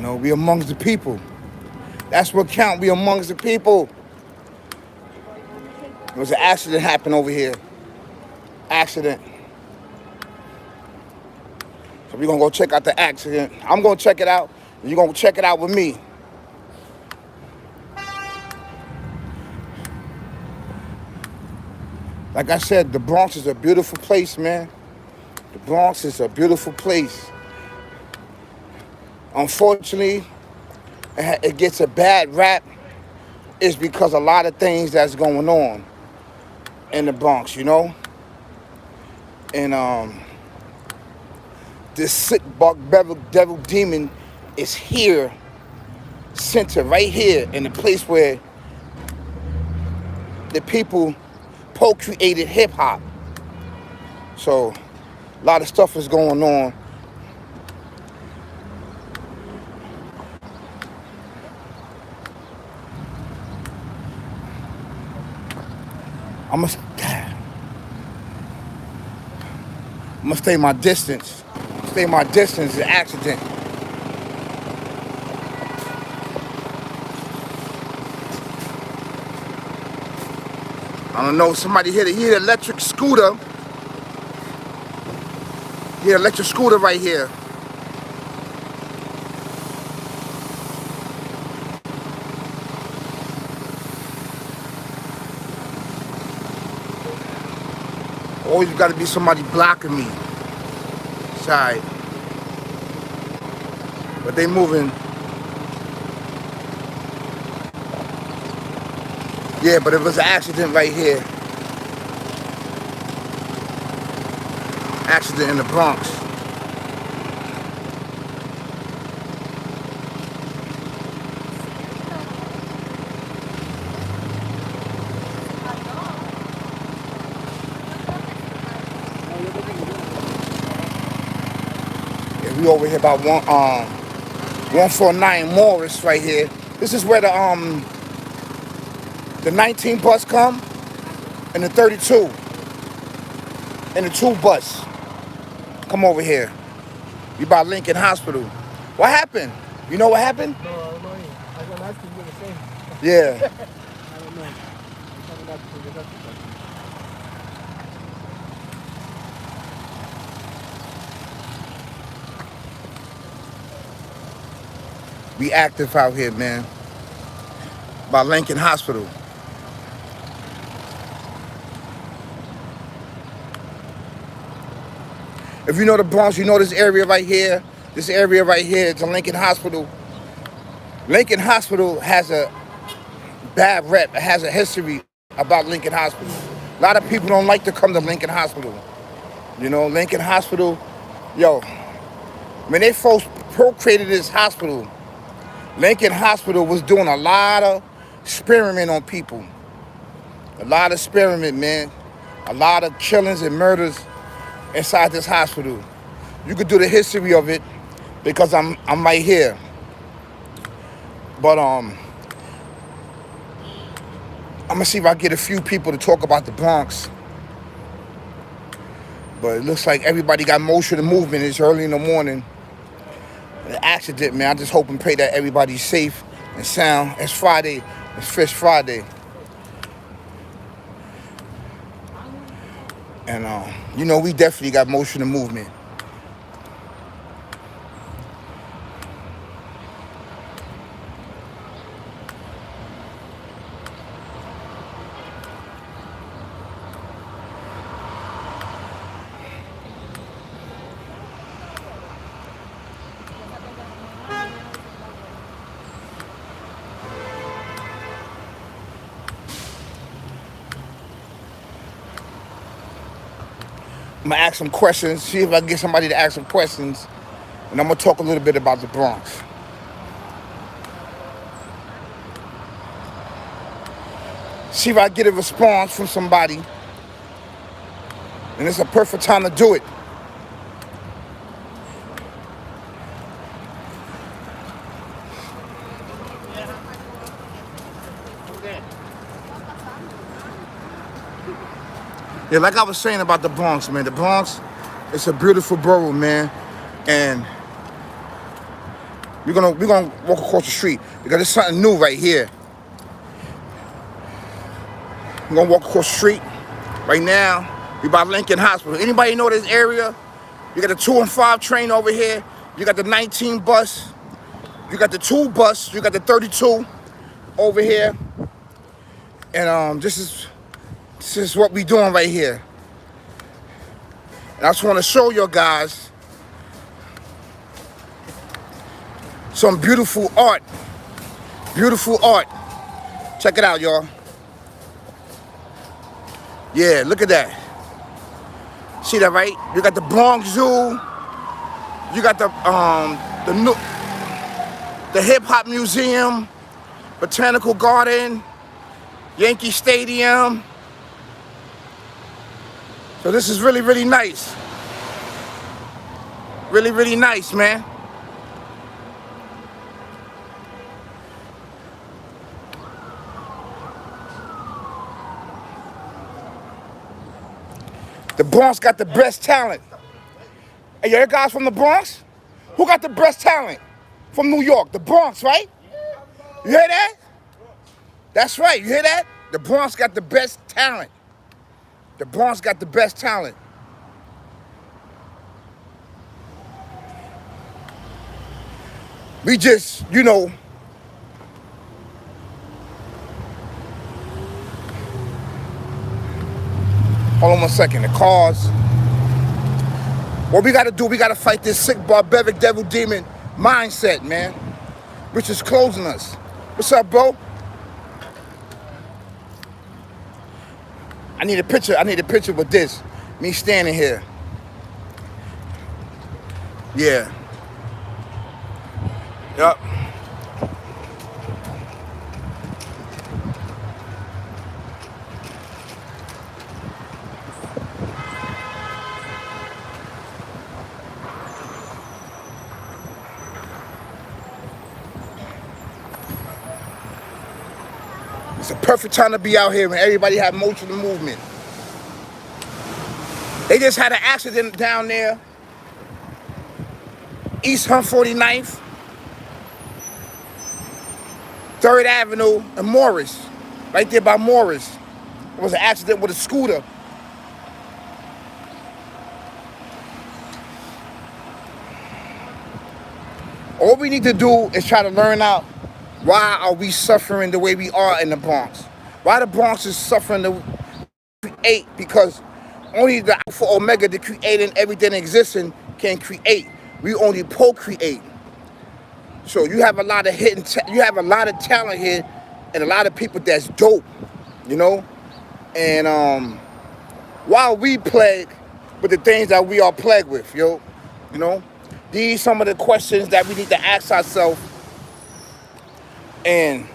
You know, we amongst the people. That's what count. We amongst the people. There was an accident happened over here. Accident. So we're gonna go check out the accident. I'm gonna check it out. And you're gonna check it out with me. Like I said, the Bronx is a beautiful place, man. The Bronx is a beautiful place. Unfortunately, it gets a bad rap. It's because a lot of things that's going on in the Bronx, you know? And this sick buck devil demon is here, centered right here in the place where the people procreated hip hop. So a lot of stuff is going on. I'm gonna stay my distance. Stay my distance. An accident. I don't know. Somebody hit it. He hit an electric scooter. He hit an electric scooter right here. Always got to be somebody blocking me. Side. But they moving. Yeah, but it was an accident right here. Accident in the Bronx. Yeah, we over here about 149 Morris right here. This is where the 19 bus come and the 32 and the 2 bus come over here. We by Lincoln Hospital. What happened? You know what happened? No, I don't know. I was gonna ask you the same. Yeah. I don't know. Coming up to the hospital. We active out here, man. By Lincoln Hospital. If you know the Bronx, you know this area right here. This area right here, it's a Lincoln Hospital. Lincoln Hospital has a bad rep. It has a history about Lincoln Hospital. A lot of people don't like to come to Lincoln Hospital. You know, Lincoln Hospital, yo, when they first procreated this hospital, Lincoln Hospital was doing a lot of experiment on people. A lot of experiment, man. A lot of killings and murders inside this hospital. You could do the history of it because I'm right here. But I'm gonna see if I get a few people to talk about the Bronx. But it looks like everybody got motion and movement. It's early in the morning. An accident, man. I just hope and pray that everybody's safe and sound. It's Friday. It's Fish Friday. And you know, we definitely got motion and movement. I'm gonna ask some questions, see if I can get somebody to ask some questions, and I'm gonna talk a little bit about the Bronx. See if I get a response from somebody, and it's a perfect time to do it. Yeah, like I was saying about the Bronx, man. The Bronx, it's a beautiful borough, man. And We're gonna walk across the street because there's something new right here. We're gonna walk across the street right now. We by Lincoln Hospital. Anybody know this area? You got the 2 and 5 train over here. You got the 19 bus. You got the 2 bus. You got the 32 over here. And this is what we doing right here. And I just want to show you guys some beautiful art. Beautiful art. Check it out, y'all. Yeah, look at that. See that, right? You got the Bronx Zoo. You got the Hip Hop Museum, Botanical Garden, Yankee Stadium. So this is really, really nice. Really, really nice, man. The Bronx got the best talent. Hey, you guys from the Bronx? Who got the best talent? From New York, the Bronx, right? You hear that? That's right, you hear that? The Bronx got the best talent. The Bronx got the best talent. We just, hold on 1 second, the cars. What we gotta do, we gotta fight this sick, barbaric, devil demon mindset, man, which is closing us. What's up, bro? I need a picture with this. Me standing here. Yeah. Yup. It's a perfect time to be out here when everybody have motion and movement. They just had an accident down there, East 149th, 3rd Avenue, and Morris, right there by Morris. It was an accident with a scooter. All we need to do is try to learn out why are we suffering the way we are in the Bronx. Why the Bronx is suffering the create, because only the Alpha Omega, the creating everything existing, can create. We only procreate. So you have a lot of you have a lot of talent here, and a lot of people that's dope, And while we plague with the things that we are plagued with, these some of the questions that we need to ask ourselves, and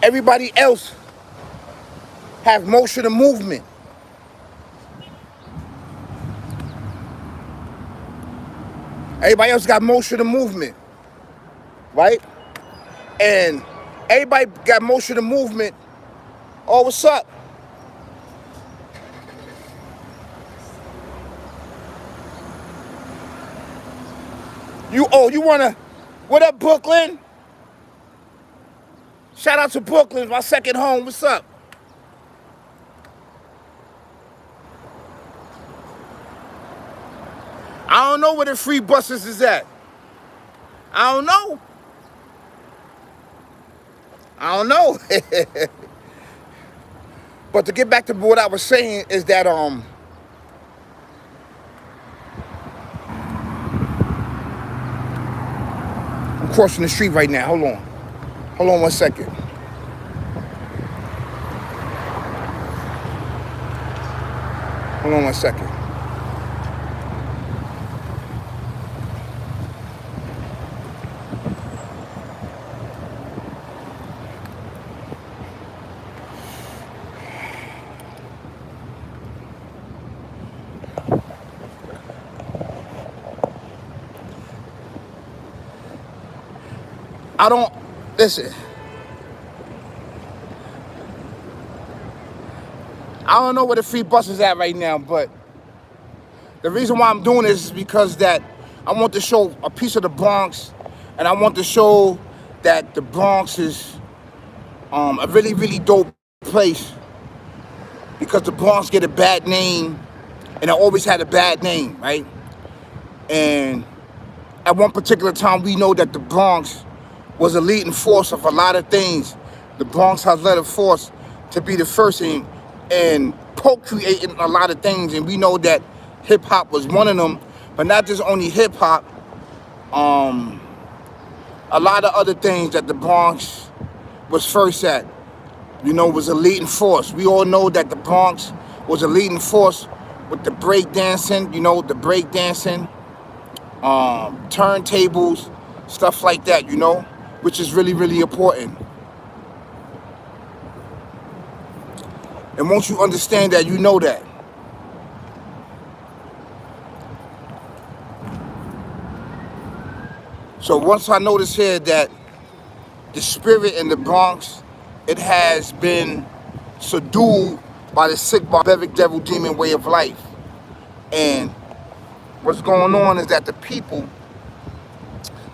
everybody else have motion and movement. Everybody else got motion and movement, right? And everybody got motion and movement. Oh, what's up? You wanna, what up, Brooklyn? Shout out to Brooklyn, my second home. What's up? I don't know where the free buses is at. I don't know. But to get back to what I was saying is that I'm crossing the street right now. Hold on 1 second. Hold on 1 second. Listen. I don't know where the free bus is at right now, but the reason why I'm doing this is because that I want to show a piece of the Bronx And I want to show that the Bronx is a really, really dope place because the Bronx get a bad name, and it always had a bad name, right? And at one particular time, we know that the Bronx was a leading force of a lot of things. The Bronx has led a force to be the first in procreating a lot of things, and we know that hip hop was one of them. But not just only hip hop, a lot of other things that the Bronx was first at, was a leading force. We all know that the Bronx was a leading force with the break dancing, the break dancing, turntables, stuff like that, which is really, really important. And once you understand that, you know that. So once I notice here that the spirit in the Bronx, it has been subdued by the sick, barbaric, devil, demon way of life. And what's going on is that the people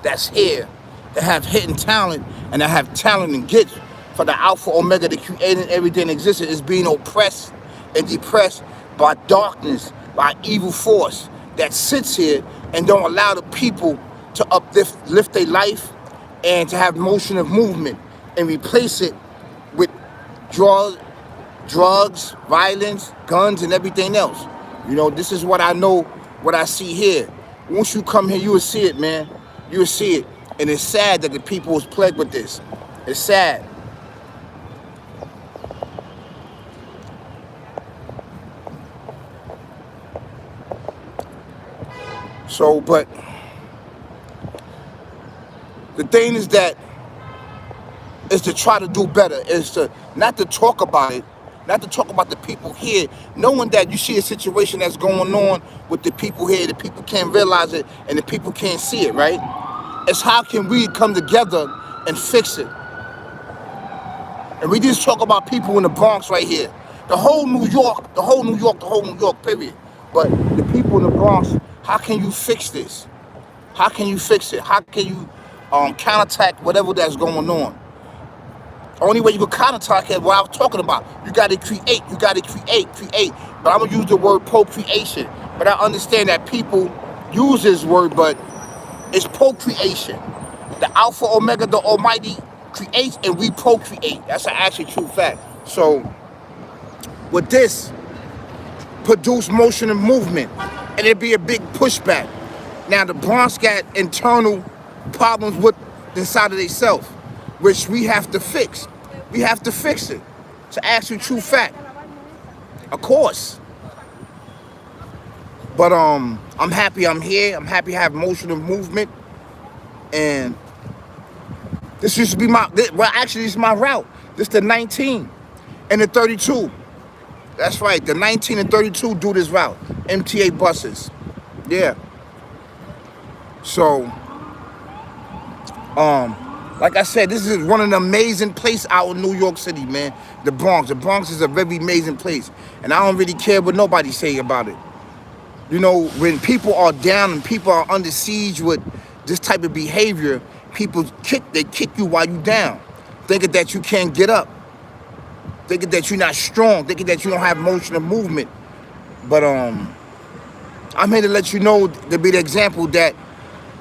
that's here, that have hidden talent and that have talent and gifts for the Alpha Omega, the creating everything existing, is being oppressed and depressed by darkness, by evil force that sits here and don't allow the people to lift their life and to have motion of movement, and replace it with drugs, violence, guns, and everything else. This is what I know, what I see here. Once you come here, you will see it, man. You will see it. And it's sad that the people is plagued with this. It's sad. So, but the thing is to try to do better, is to not to talk about it, not to talk about the people here, knowing that you see a situation that's going on with the people here, the people can't realize it, and the people can't see it, right? It's how can we come together and fix it? And we just talk about people in the Bronx right here. The whole New York, period. But the people in the Bronx, how can you fix this? How can you fix it? How can you counterattack whatever that's going on? Only way you can counterattack is what I was talking about. You got to create. You got to create. But I'm going to use the word procreation. But I understand that people use this word, but it's procreation. The Alpha Omega, the Almighty, creates and we procreate. That's an actually true fact. So with this, produce motion and movement, and it'd be a big pushback. Now the Bronx got internal problems with inside of themselves, which we have to fix. We have to fix it. It's an actual true fact. Of course. But I'm happy I'm here. I'm happy I have motion and movement. And this used to be this is my route. This is the 19 and the 32. That's right, the 19 and 32 do this route. MTA buses. Yeah. So, like I said, this is one of the amazing places out in New York City, man. The Bronx. The Bronx is a very amazing place. And I don't really care what nobody say about it. When people are down and people are under siege with this type of behavior, people kick you while you down, thinking that you can't get up, thinking that you're not strong, thinking that you don't have motion or movement. But I'm here to let you know, to be the example that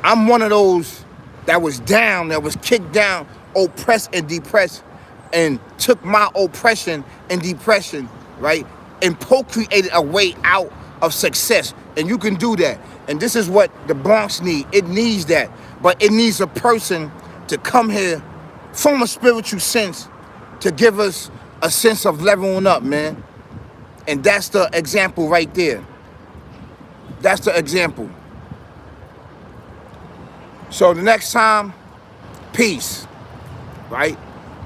I'm one of those that was down, that was kicked down, oppressed and depressed, and took my oppression and depression, right, and procreated a way out of success. And you can do that. And this is what the Bronx need. It needs that. But it needs a person to come here from a spiritual sense to give us a sense of leveling up, man. And that's the example right there. That's the example. So the next time, peace, right?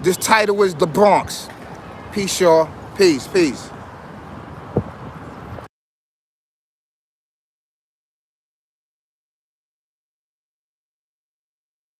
This title is The Bronx. Peace, y'all. Peace, peace.